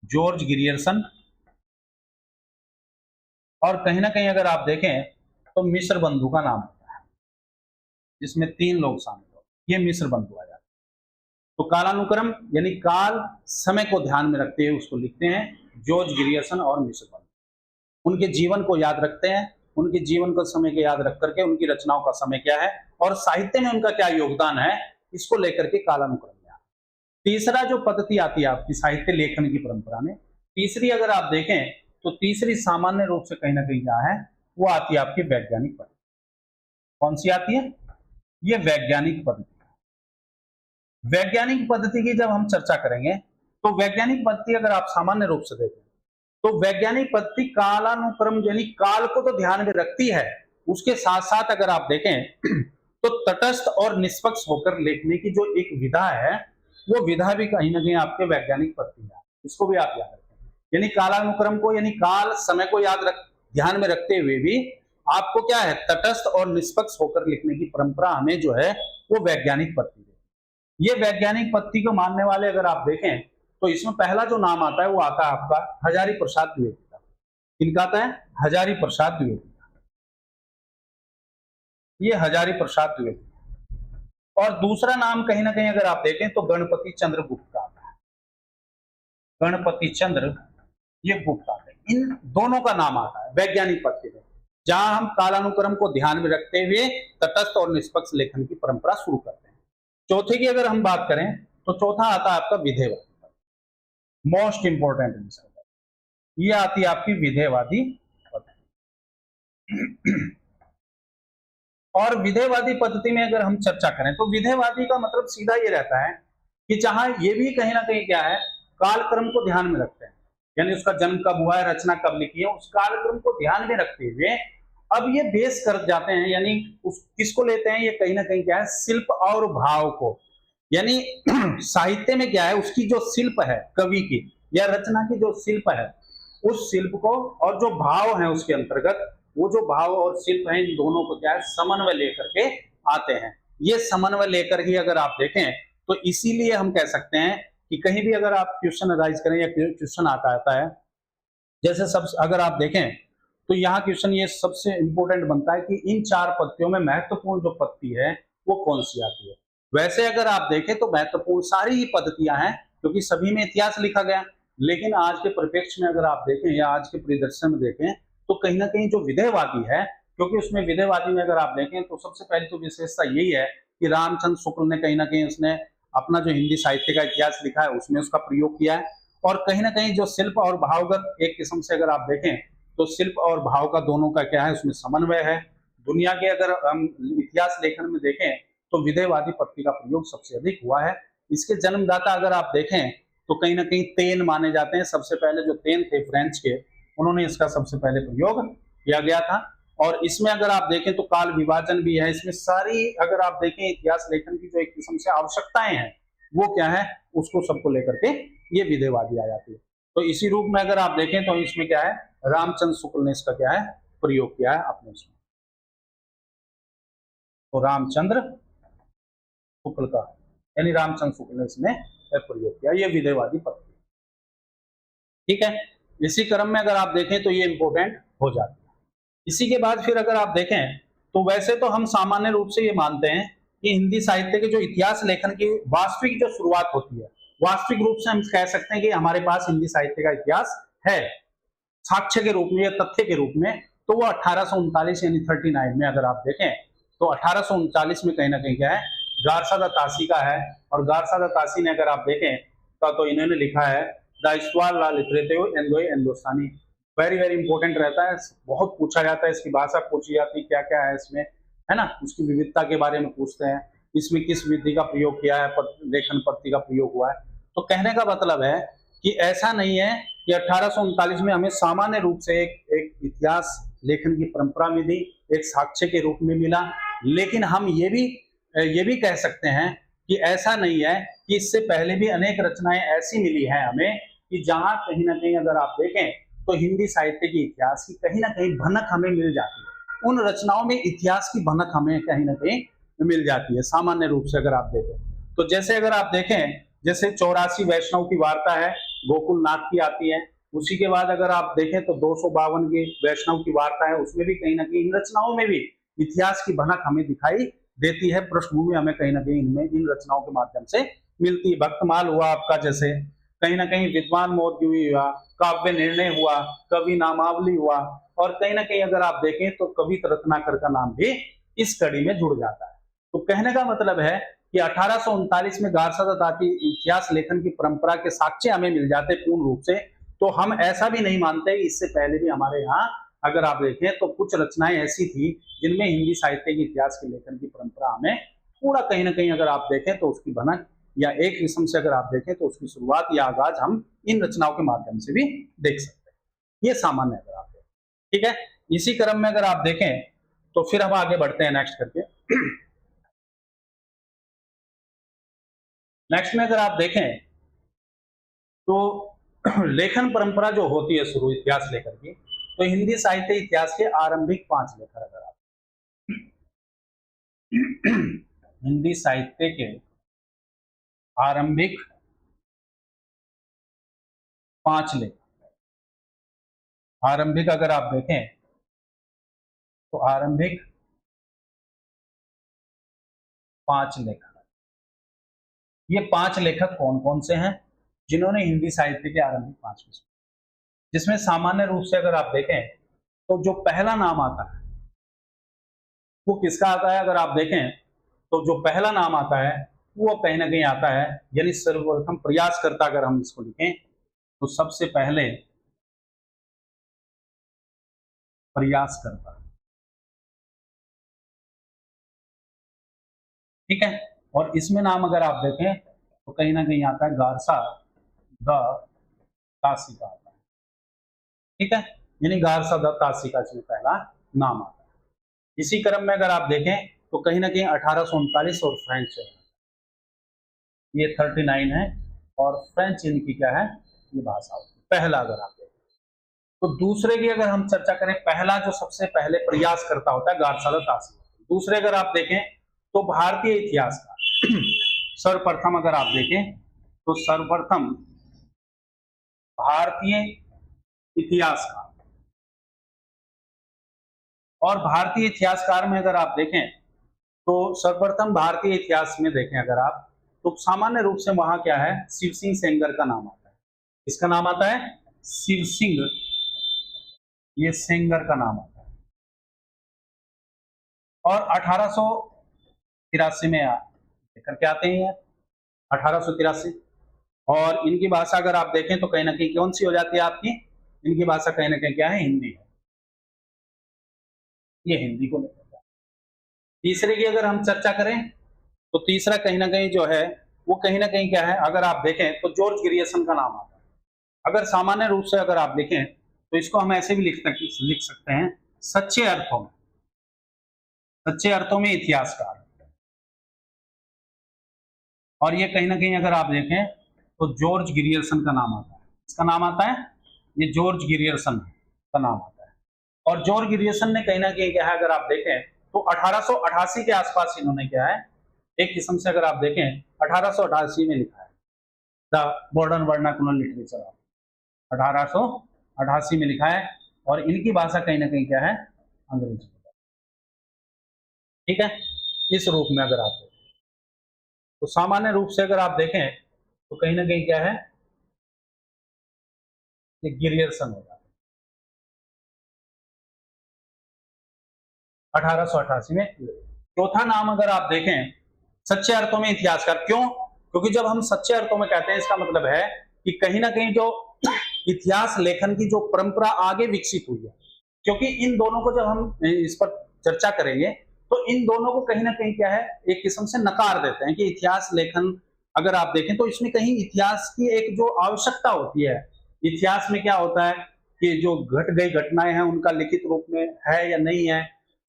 जॉर्ज ग्रियर्सन और कहीं ना कहीं अगर आप देखें तो मिस्र बंधु का नाम आता है, जिसमें 3 लोग शामिल हो, ये मिस्र बंधु आ जाते हैं। तो कालानुक्रम यानी काल समय को ध्यान में रखते हुए उसको लिखते हैं जॉर्ज ग्रियर्सन और मिस्र बंधु। उनके जीवन को याद रखते हैं, उनके जीवन का समय को याद रख करके उनकी रचनाओं का समय क्या है और साहित्य में उनका क्या योगदान है, इसको लेकर के कालानुक्रम में। तीसरा जो पद्धति आती है आपकी साहित्य लेखन की परंपरा में, तीसरी अगर आप देखें तो तीसरी सामान्य रूप से कहीं ना कहीं क्या है वो आती है आपकी वैज्ञानिक पद्धति। कौन सी आती है? ये वैज्ञानिक पद्धति। वैज्ञानिक पद्धति की जब हम चर्चा करेंगे तो वैज्ञानिक पद्धति अगर आप सामान्य रूप से देखें तो वैज्ञानिक पद्धति कालानुक्रम यानी काल को तो ध्यान में रखती है, उसके साथ साथ अगर आप देखें तो तटस्थ और निष्पक्ष होकर लिखने की जो एक विधा है वो विधा भी कहीं ना कहीं आपके वैज्ञानिक पद्धति है, इसको भी आप याद रखें। यानी कालानुक्रम को यानी काल समय को ध्यान में रखते हुए भी आपको क्या है, तटस्थ और निष्पक्ष होकर लिखने की परंपरा हमें जो है वो वैज्ञानिक पद्धति है। ये वैज्ञानिक पद्धति को मानने वाले अगर आप देखें तो इसमें पहला जो नाम आता है वो आता है आपका हजारी प्रसाद द्विवेदी का। किनका आता है? हजारी प्रसाद द्विवेदी का। ये हजारी प्रसाद द्विवेदी। और दूसरा नाम कहीं ना कहीं अगर आप देखें तो गणपति चंद्र गुप्त का आता है। गणपति चंद्र ये गुप्त आता है। इन दोनों का नाम आता है वैज्ञानिक पद्धति में, जहां हम कालानुक्रम को ध्यान में रखते हुए तटस्थ और निष्पक्ष लेखन की परंपरा शुरू करते हैं। चौथे की अगर हम बात करें तो चौथा आता है आपका विधेयवादी, मोस्ट इंपोर्टेंट आंसर, ये आती है आपकी विधेयवादी पद्धति। और विधेयवादी पद्धति में अगर हम चर्चा करें तो विधेयवादी का मतलब सीधा ये रहता है कि जहां ये भी कहीं ना कहीं क्या है, कालक्रम को ध्यान में रखते हैं, यानी उसका जन्म कब हुआ है, रचना कब लिखी है, उस कालक्रम को ध्यान में रखते हुए अब ये बेस कर जाते हैं, यानी उस किसको लेते हैं, ये कहीं ना कहीं क्या है, शिल्प और भाव को, यानी साहित्य में क्या है, उसकी जो शिल्प है कवि की या रचना की जो शिल्प है, उस शिल्प को और जो भाव है उसके अंतर्गत, वो जो भाव और शिल्प है इन दोनों को क्या है, समन्वय लेकर के आते हैं। ये समन्वय लेकर ही अगर आप देखें तो इसीलिए हम कह सकते हैं कि कहीं भी अगर आप क्वेश्चन राइज करें या क्वेश्चन आता है, जैसे सब अगर आप देखें तो यहाँ क्वेश्चन ये सबसे इंपॉर्टेंट बनता है कि इन चार पत्तियों में महत्वपूर्ण जो पत्ती है वो कौन सी आती है। वैसे अगर आप देखें तो महत्वपूर्ण सारी ही पद्धतियां हैं क्योंकि सभी में इतिहास लिखा गया, लेकिन आज के परिप्रेक्ष्य में अगर आप देखें या आज के परिदृश्य में देखें तो कहीं ना कहीं जो विधेयवादी है, क्योंकि उसमें विधेयवादी में अगर आप देखें तो सबसे पहली तो विशेषता यही है कि रामचंद्र शुक्ल ने कहीं ना कहीं उसने अपना जो हिंदी साहित्य का इतिहास लिखा है उसमें उसका प्रयोग किया है। और कहीं ना कहीं जो शिल्प और भावगत एक किस्म से अगर आप देखें तो शिल्प और भाव का दोनों का क्या है, उसमें समन्वय है। दुनिया के अगर हम इतिहास लेखन में देखें तो विधेयवादी पद्धति का प्रयोग सबसे अधिक हुआ है। इसके जन्मदाता अगर आप देखें तो कहीं ना कहीं तेन माने जाते हैं। सबसे पहले जो तेन थे फ्रेंच के, उन्होंने इसका सबसे पहले प्रयोग किया गया था। और इसमें अगर आप देखें तो काल विभाजन भी है इसमें, सारी अगर आप देखें इतिहास लेखन की जो एक किस्म से आवश्यकताएं हैं वो क्या है, उसको सबको लेकर के ये विधेयवादी आ जाती है। तो इसी रूप में अगर आप देखें तो इसमें क्या है, रामचंद्र शुक्ल ने इसका क्या है, प्रयोग किया है अपने इसमें। तो रामचंद्र शुक्ल का यानी रामचंद्र शुक्ल ने इसमें प्रयोग किया, ये विधेयवादी पद्धति। ठीक है, इसी क्रम में अगर आप देखें तो ये इंपॉर्टेंट हो जाती है। इसी के बाद फिर अगर आप देखें तो वैसे तो हम सामान्य रूप से ये मानते हैं कि हिंदी साहित्य के जो इतिहास लेखन की वास्तविक जो शुरुआत होती है, वास्तविक रूप से हम कह सकते हैं कि हमारे पास हिंदी साहित्य का इतिहास है साक्ष्य के रूप में या तथ्य के रूप में, तो वो 1839 यानी 39 में अगर आप देखें तो 1839 में कहीं ना कहीं क्या है, गारसादा तासी का है। और गारसादा तासी ने अगर आप देखें तो इन्होंने लिखा है द इस्वाल ला लिटरेटिव एंडोई हिंदुस्तानी। वेरी वेरी इंपॉर्टेंट रहता है, बहुत पूछा जाता है, इसकी भाषा पूछी जाती है, क्या क्या है इसमें, है ना, उसकी विविधता के बारे में पूछते हैं, इसमें किस विधि का प्रयोग किया है, लेखन पद्धति का प्रयोग हुआ है। तो कहने का मतलब है कि ऐसा नहीं है कि 1839 में हमें सामान्य रूप से एक इतिहास लेखन की परंपरा मिली, एक साक्ष्य के रूप में मिला, लेकिन हम ये भी कह सकते हैं कि ऐसा नहीं है कि इससे पहले भी अनेक रचनाएं ऐसी मिली हैं हमें कि जहां कहीं ना कहीं अगर आप देखें तो हिंदी साहित्य के इतिहास की कहीं ना कहीं भनक हमें मिल जाती है। उन रचनाओं में इतिहास की भनक हमें कहीं ना कहीं मिल जाती है सामान्य रूप से अगर आप देखें तो। जैसे अगर आप देखें, जैसे 84 वैष्णव की वार्ता है गोकुल नाथ की आती है, उसी के बाद अगर आप देखें तो 252 की वैष्णव की वार्ता है, उसमें भी कहीं ना कहीं इन रचनाओं में भी इतिहास की भनक हमें दिखाई देती है, पृष्ठभूमि हमें कहीं ना कहीं इनमें इन रचनाओं के माध्यम से मिलती है। भक्तमाल हुआ आपका, जैसे कहीं ना कहीं विद्वान मोदगी हुआ, काव्य निर्णय हुआ, कवि नामावली हुआ, और कहीं ना कहीं अगर आप देखें तो कवि रत्नाकर का नाम भी इस कड़ी में जुड़ जाता है। तो कहने का मतलब है कि 1839 में गारसादा तासी इतिहास लेखन की परंपरा के साक्ष्य हमें मिल जाते पूर्ण रूप से, तो हम ऐसा भी नहीं मानते इससे पहले भी हमारे यहाँ अगर आप देखें तो कुछ रचनाएं ऐसी थी जिनमें हिंदी साहित्य के इतिहास के लेखन की परंपरा हमें थोड़ा कहीं ना कहीं अगर आप देखें तो उसकी भनक या एक किस्म से अगर आप देखें तो उसकी शुरुआत या आगाज हम इन रचनाओं के माध्यम से भी देख सकते हैं। ये सामान्य अगर आप देखें, ठीक है। इसी क्रम में अगर आप देखें तो फिर हम आगे बढ़ते हैं नेक्स्ट करके। नेक्स्ट में अगर आप देखें तो लेखन परंपरा जो होती है शुरू इतिहास लेखन की, तो हिंदी साहित्य इतिहास के आरंभिक 5 लेखक अगर आप हिंदी साहित्य के आरंभिक 5 लेखक, आरंभिक अगर आप देखें तो आरंभिक 5 लेखक, ये 5 लेखक कौन कौन से हैं जिन्होंने हिंदी साहित्य के आरंभिक 5 पुस्तक, जिसमें सामान्य रूप से अगर आप देखें तो जो पहला नाम आता है वो किसका आता है, अगर आप देखें तो जो पहला नाम आता है वो कहीं ना कहीं आता है, यानी सर्वप्रथम प्रयास करता अगर हम इसको लिखें तो सबसे पहले प्रयास करता, ठीक है। और इसमें नाम अगर आप देखें तो कहीं ना कहीं आता है गारसा द तासिका आता है, ठीक है, यानी गारसा द तासिका इसमें पहला नाम आता है। इसी क्रम में अगर आप देखें तो कहीं ना कहीं 1839 और फ्रेंच है, ये 39 है, और फ्रेंच इनकी क्या है, ये भाषा होती है पहला अगर आप देखें। तो दूसरे की अगर हम चर्चा करें, पहला जो सबसे पहले प्रयास करता होता है गारसा द तासिका। दूसरे अगर आप देखें तो भारतीय इतिहास का सर्वप्रथम अगर आप देखें तो सर्वप्रथम भारतीय इतिहास का, और भारतीय इतिहासकार में अगर आप देखें तो सर्वप्रथम भारतीय इतिहास में देखें अगर आप तो सामान्य रूप से वहां क्या है, शिव सिंह सेंगर का नाम आता है। इसका नाम आता है शिव सिंह, ये सेंगर का नाम आता है। और 1883 में लेकर के आते हैं 1883, और इनकी भाषा अगर आप देखें तो कहीं ना कहीं कौन सी हो जाती है आपकी, इनकी भाषा कहीं ना कहीं क्या है, हिंदी है, ये हिंदी को लेकर। तीसरे की अगर हम चर्चा करें तो तीसरा कहीं ना कहीं जो है वो कहीं ना कहीं क्या है, अगर आप देखें तो जॉर्ज ग्रियर्सन का नाम आता है। अगर सामान्य रूप से अगर आप देखें तो इसको हम ऐसे भी लिख सकते हैं सच्चे अर्थों में इतिहासकार। और ये कहीं ना कहीं अगर आप देखें तो जॉर्ज ग्रियर्सन का नाम आता है, इसका नाम आता है, ये जॉर्ज ग्रियर्सन का नाम आता है। और जॉर्ज ग्रियर्सन ने कहीं ना कहीं क्या है, अगर आप देखें तो 1888 के आसपास इन्होंने क्या है, एक किस्म से अगर आप देखें 1888 में लिखा है the modern vernacular literature of, 1888 में लिखा है, और इनकी भाषा कहीं ना कहीं क्या है, अंग्रेजी, ठीक है। इस रूप में अगर आप देखें तो सामान्य रूप से अगर आप देखें तो कहीं ना कहीं क्या है, ये ग्रियर्सन होगा 1888 में। चौथा नाम अगर आप देखें सच्चे अर्थों में इतिहासकार, क्यों, क्योंकि जब हम सच्चे अर्थों में कहते हैं इसका मतलब है कि कहीं ना कहीं जो इतिहास लेखन की जो परंपरा आगे विकसित हुई है, क्योंकि इन दोनों को जब हम इस पर चर्चा करेंगे तो इन दोनों को कहीं ना कहीं क्या है, एक किस्म से नकार देते हैं कि इतिहास लेखन अगर आप देखें तो इसमें कहीं इतिहास की एक जो आवश्यकता होती है, इतिहास में क्या होता है कि जो घट गई घटनाएं हैं उनका लिखित रूप में है या नहीं है,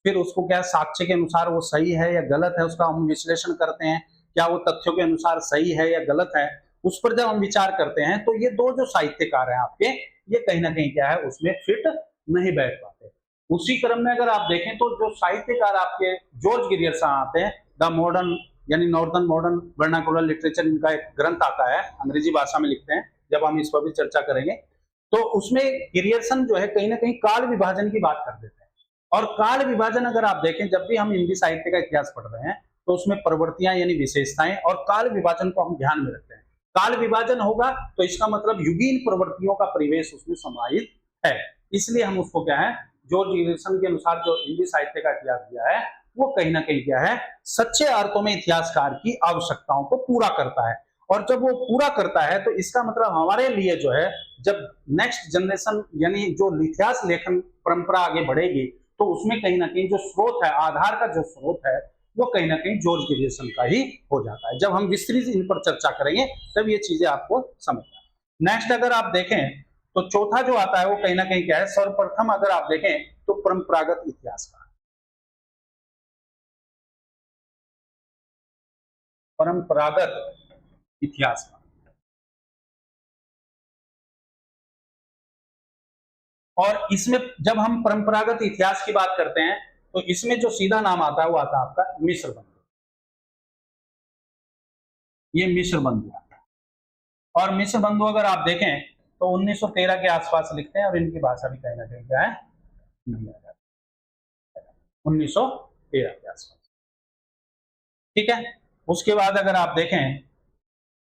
फिर उसको क्या साक्ष्य के अनुसार वो सही है या गलत है, उसका हम विश्लेषण करते हैं, क्या वो तथ्यों के अनुसार सही है या गलत है, उस पर जब हम विचार करते हैं तो ये दो जो साहित्यकार हैं आपके, ये कहीं ना कहीं क्या है, उसमें फिट नहीं बैठ पाते। उसी क्रम में अगर आप देखें तो जो साहित्यकार आपके जॉर्ज गिरियर्सन आते हैं, द मॉडर्न यानी नॉर्दर्न मॉडर्न वर्नाकुलर लिटरेचर, इनका एक ग्रंथ आता है, अंग्रेजी भाषा में लिखते हैं, जब हम इस पर भी चर्चा करेंगे तो उसमें गिरियर्सन जो है कहीं ना कहीं काल विभाजन की बात कर देते हैं। और काल विभाजन अगर आप देखें, जब भी हम हिंदी साहित्य का इतिहास पढ़ रहे हैं तो उसमें प्रवृत्तियां यानी विशेषताएं और काल विभाजन को हम ध्यान में रखते हैं। काल विभाजन होगा तो इसका मतलब युगीन प्रवृत्तियों का परिवेश उसमें समाहित है, इसलिए हम उसको क्या है, जॉर्ज ग्रियर्सन के अनुसार जो हिंदी साहित्य का इतिहास दिया है वो कहीं ना कहीं क्या है, सच्चे अर्थों में इतिहासकार की आवश्यकताओं को पूरा करता है। और जब वो पूरा करता है तो इसका मतलब हमारे लिए जो है, जब नेक्स्ट जनरेशन यानी जो इतिहास लेखन परंपरा आगे बढ़ेगी तो उसमें कहीं ना कहीं जो स्रोत है, आधार का जो स्रोत है वो कहीं ना कहीं जॉर्ज ग्रियर्सन का ही हो जाता है। जब हम विस्तृत इन पर चर्चा करेंगे तब ये चीजें आपको समझ आएंगी। नेक्स्ट अगर आप देखें तो चौथा जो आता है वो कहीं ना कहीं क्या है, सर्वप्रथम अगर आप देखें तो परंपरागत इतिहास का, परंपरागत इतिहास का, और इसमें जब हम परंपरागत इतिहास की बात करते हैं तो इसमें जो सीधा नाम आता है वो आता है आपका मिस्र बंधु। ये मिस्र बंधु आता है। और मिस्र बंधु अगर आप देखें तो 1913 के आसपास लिखते हैं और इनकी भाषा भी कहीं ना कहीं क्या है, 1913 के आसपास। ठीक है। उसके बाद अगर आप देखें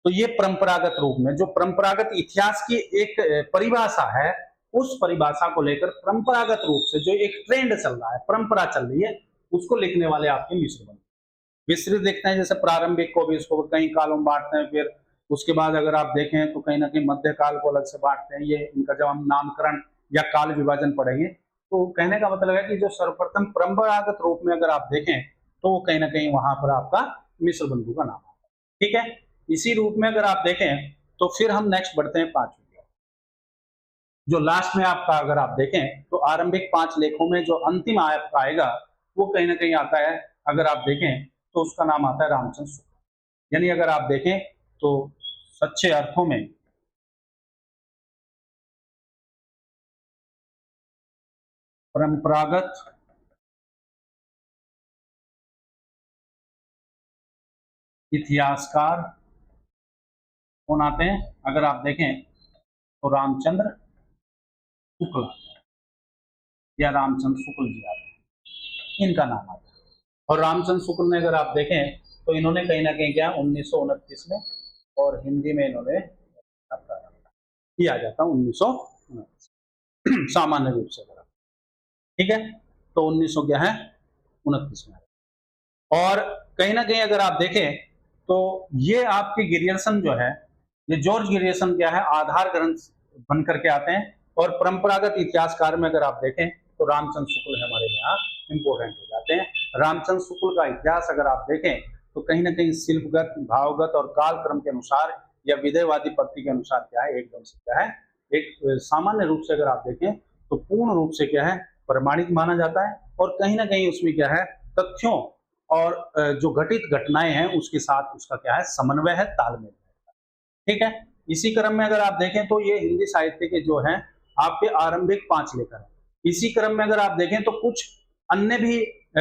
तो ये परंपरागत रूप में जो परंपरागत इतिहास की एक परिभाषा है, उस परिभाषा को लेकर परंपरागत रूप से जो एक ट्रेंड चल रहा है, परंपरा चल रही है, उसको लिखने वाले आपके मिस्र बंधु। विस्तृत देखते हैं, जैसे प्रारंभिक को भी इसको कई कालों में बांटते हैं, फिर उसके बाद अगर आप देखें तो कहीं ना कहीं मध्यकाल को अलग से बांटते हैं। ये इनका जब हम नामकरण या काल विभाजन पढ़ेंगे तो कहने का मतलब है कि जो सर्वप्रथम परंपरागत रूप में अगर आप देखें तो वो कहीं ना कहीं वहां पर आपका मिस्र बंधु का नाम आता है। ठीक है। इसी रूप में अगर आप देखें तो फिर हम नेक्स्ट बढ़ते हैं पांचवी, जो लास्ट में आपका अगर आप देखें तो आरंभिक 5 लेखों में जो अंतिम आपका आएगा वो कहीं ना कहीं आता है, अगर आप देखें तो उसका नाम आता है रामचंद्र शुक्ल। यानी अगर आप देखें तो सच्चे अर्थों में परंपरागत इतिहासकार कौन आते हैं, अगर आप देखें तो रामचंद्र शुक्ल या रामचंद्र शुक्ल जी आते हैं, इनका नाम आता है। और रामचंद्र शुक्ल ने अगर आप देखें तो इन्होंने कहीं ना कहीं क्या 1929 में, और हिंदी में इन्होंने किया जाता 1929 सामान्य रूप से अगर, ठीक है। तो 1900 क्या है 29 में। और कहीं ना कहीं अगर आप देखें तो ये आपके गिरियर्सन जो है, ये जॉर्ज गिरियर्सन क्या है आधार ग्रंथ बन करके आते हैं। और परंपरागत इतिहासकार में अगर आप देखें तो रामचंद्र शुक्ल हमारे यहाँ इंपोर्टेंट हो जाते हैं। रामचंद्र शुक्ल का इतिहास अगर आप देखें तो कहीं ना कहीं शिल्पगत, भावगत और कालक्रम के अनुसार या विधेयवादी पद्धति के अनुसार क्या है, एकदम से क्या है, एक सामान्य रूप से अगर आप देखें तो पूर्ण रूप से क्या है प्रमाणित माना जाता है। और कहीं ना कहीं उसमें क्या है तथ्यों और जो घटित घटनाएं हैं उसके साथ उसका क्या है समन्वय है, तालमेल है। ठीक है। इसी क्रम में अगर आप देखें तो ये हिंदी साहित्य के जो हैं आपके आरंभिक 5 लेखक हैं। इसी क्रम में अगर आप देखें तो कुछ अन्य भी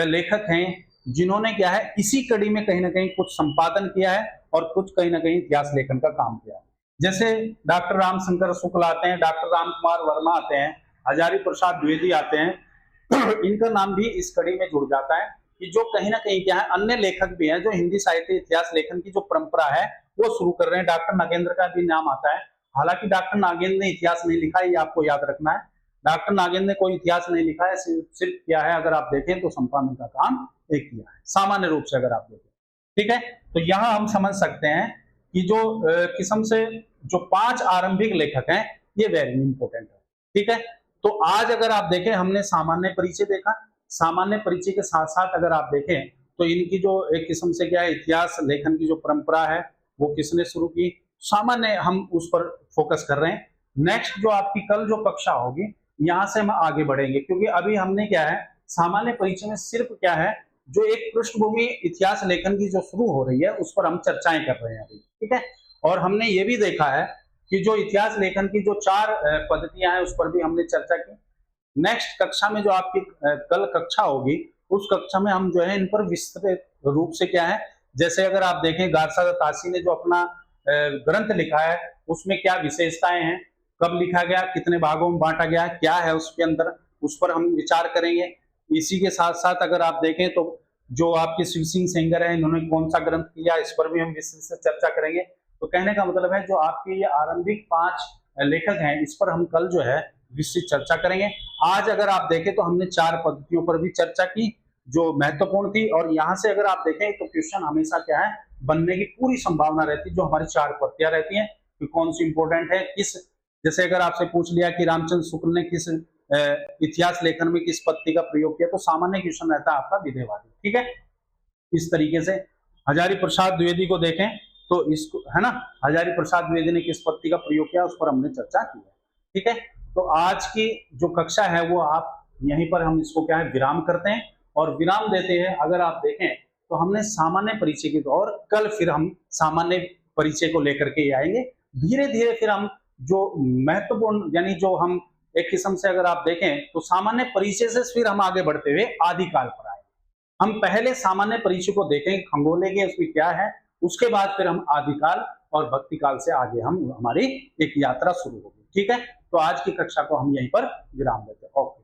लेखक हैं जिन्होंने क्या है इसी कड़ी में कहीं ना कहीं कुछ संपादन किया है और कुछ कहीं ना कहीं इतिहास लेखन का काम किया है। जैसे डॉक्टर रामशंकर शुक्ल आते हैं, डॉक्टर रामकुमार वर्मा आते हैं, हजारी प्रसाद द्विवेदी आते हैं इनका नाम भी इस कड़ी में जुड़ जाता है कि जो कहीं ना कहीं क्या है अन्य लेखक भी हैं जो हिंदी साहित्य इतिहास लेखन की जो परंपरा है वो शुरू कर रहे हैं। डॉक्टर नागेंद्र का भी नाम आता है। हालांकि डॉक्टर नागेंद्र ने इतिहास नहीं लिखा है, ये आपको याद रखना है। डॉक्टर नागेंद्र ने कोई इतिहास नहीं लिखा है, सिर्फ क्या है अगर आप देखें तो संपादन का काम एक किया है सामान्य रूप से अगर आप देखें। ठीक है। तो यहाँ हम समझ सकते हैं कि जो किस्म से जो 5 आरंभिक लेखक हैं ये वेरी इंपोर्टेंट है। ठीक है। तो आज अगर आप देखें हमने सामान्य परिचय देखा, सामान्य परिचय के साथ साथ अगर आप देखें तो इनकी जो एक किस्म से क्या है इतिहास लेखन की जो परंपरा है वो किसने शुरू की, सामान्य हम उस पर फोकस कर रहे हैं। नेक्स्ट जो आपकी कल जो कक्षा होगी यहां से हम आगे बढ़ेंगे, क्योंकि अभी हमने क्या है सामान्य परिचय में सिर्फ क्या है जो एक पृष्ठभूमि इतिहास लेखन की जो शुरू हो रही है उस पर हम चर्चाएं कर रहे हैं अभी। ठीक है। और हमने ये भी देखा है कि जो इतिहास लेखन की जो 4 पद्धतियां हैं उस पर भी हमने चर्चा की। नेक्स्ट कक्षा में जो आपकी कल कक्षा होगी उस कक्षा में हम जो है इन पर विस्तृत रूप से क्या है, जैसे अगर आप देखें गारसा तासी ने जो अपना ग्रंथ लिखा है उसमें क्या विशेषताएं हैं, कब लिखा गया, कितने भागों में बांटा गया, क्या है उसके अंदर, उस पर हम विचार करेंगे। इसी के साथ साथ अगर आप देखें तो जो आपके शिव सिंह सेंगर है इन्होंने कौन सा ग्रंथ किया इस पर भी हम विस्तृत से चर्चा करेंगे। तो कहने का मतलब है जो आपके ये आरंभिक 5 लेखक हैं इस पर हम कल जो है विस्तृत चर्चा करेंगे। आज अगर आप देखें तो हमने 4 पद्धतियों पर भी चर्चा की जो महत्वपूर्ण थी। और यहाँ से अगर आप देखें तो क्वेश्चन हमेशा क्या है बनने की पूरी संभावना रहती है, जो हमारी 4 पद्धतियां रहती हैं कि कौन सी इंपॉर्टेंट है, किस, जैसे अगर आपसे पूछ लिया कि रामचंद्र शुक्ल ने किस इतिहास लेखन में किस पद्धति का प्रयोग किया, तो सामान्य क्वेश्चन रहता है आपका विधेयवादी। ठीक है। इस तरीके से हजारी प्रसाद द्विवेदी को देखें तो इसको है ना, हजारी प्रसाद द्विवेदी ने किस पद्धति का प्रयोग किया उस पर हमने चर्चा की है। ठीक है। तो आज की जो कक्षा है वो आप यहीं पर हम इसको क्या है विराम करते हैं और विराम देते हैं। अगर आप देखें तो हमने सामान्य परिचय की और कल फिर हम सामान्य परिचय को लेकर के आएंगे। धीरे धीरे फिर हम जो महत्वपूर्ण यानी जो हम एक किस्म से अगर आप देखें तो सामान्य परिचय से फिर हम आगे बढ़ते हुए आदिकाल पर आए। हम पहले सामान्य परिचय को देखें, खंगोले के उसमें क्या है, उसके बाद फिर हम आदिकाल और भक्ति काल से आगे हम हमारी एक यात्रा शुरू होगी। ठीक है, तो आज की कक्षा को हम यहीं पर विराम देते हैं। ओके।